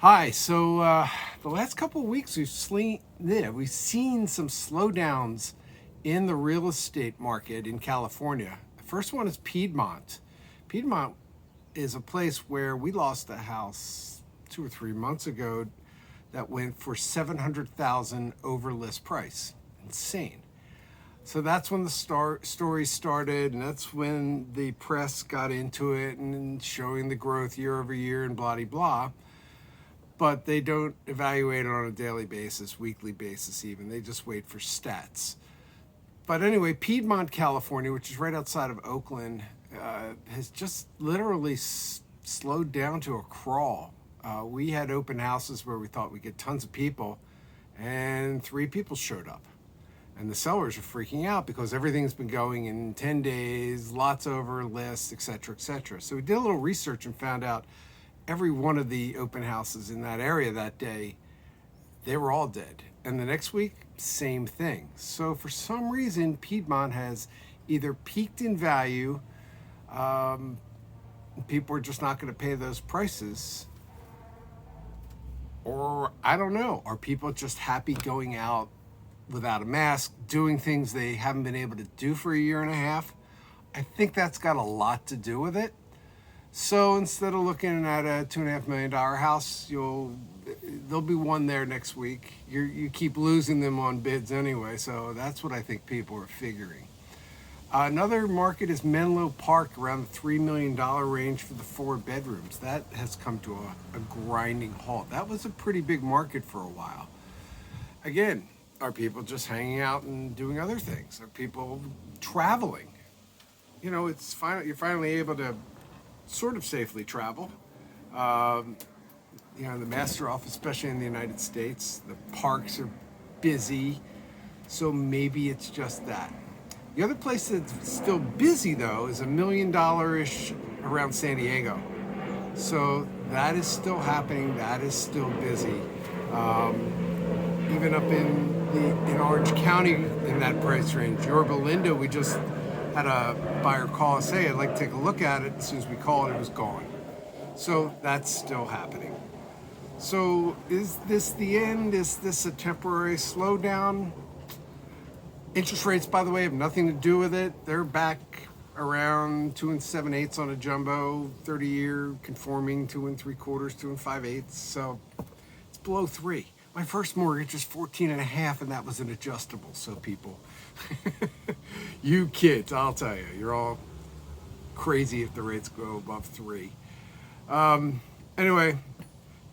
Hi. The last couple of weeks we've seen some slowdowns in the real estate market in California. The first one is Piedmont. Piedmont is a place where we lost a house 2 or 3 months ago that went for 700,000 over list price. Insane. So that's when the story started, and that's when the press got into it and showing the growth year over year and blah, blah, blah. But they don't evaluate it on a daily basis, weekly basis even. They just wait for stats. But anyway, Piedmont, California, which is right outside of Oakland, has just literally slowed down to a crawl. We had open houses where we thought we'd get tons of people, and 3 people showed up. And the sellers are freaking out because everything's been going in 10 days, lots over lists, et cetera, et cetera. So we did a little research and found out every one of the open houses in that area that day, they were all dead. And the next week, same thing. So for some reason, Piedmont has either peaked in value, people are just not going to pay those prices, or I don't know, are people just happy going out without a mask, doing things they haven't been able to do for a year and a half? I think that's got a lot to do with it. So instead of looking at a $2.5 million house, there'll be one there next week. You keep losing them on bids anyway, so that's what I think people are figuring. Another market is Menlo Park, around the $3 million range for the 4 bedrooms. That has come to a grinding halt. That was a pretty big market for a while. Again, are people just hanging out and doing other things? Are people traveling? You know, you're finally able to sort of safely travel. The master office, especially in the United States, the parks are busy, so maybe it's just that. The other place that's still busy, though, is $1 million-ish around San Diego. So that is still happening. That is still busy. Even up in Orange County, in that price range, Yorda, we just had a buyer call us, hey, I'd like to take a look at it. As soon as we called, it was gone. So that's still happening. So is this the end? Is this a temporary slowdown? Interest rates, by the way, have nothing to do with it. They're back around 2 7/8 on a jumbo, 30-year conforming 2 3/4, 2 5/8. So it's below 3. My first mortgage was 14.5, and that was an adjustable. So people, you kids, I'll tell you, you're all crazy if the rates go above 3. Anyway,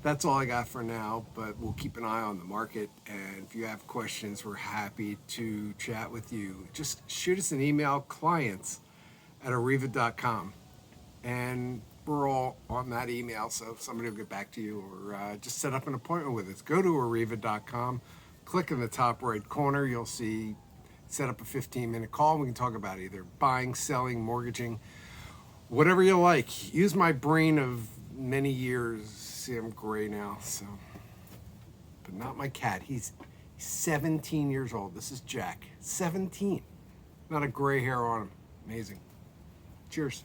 that's all I got for now, but we'll keep an eye on the market. And if you have questions, we're happy to chat with you. Just shoot us an email, clients@arrivva.xyz. And we're all on that email, so somebody will get back to you, or just set up an appointment with us. Go to arrivva.com, click in the top right corner, you'll see set up a 15-minute call, and we can talk about either buying, selling, mortgaging, whatever you like. Use my brain of many years. See, I'm gray now, so, but not my cat. He's 17 years old. This is Jack, 17. Not a gray hair on him. Amazing. Cheers.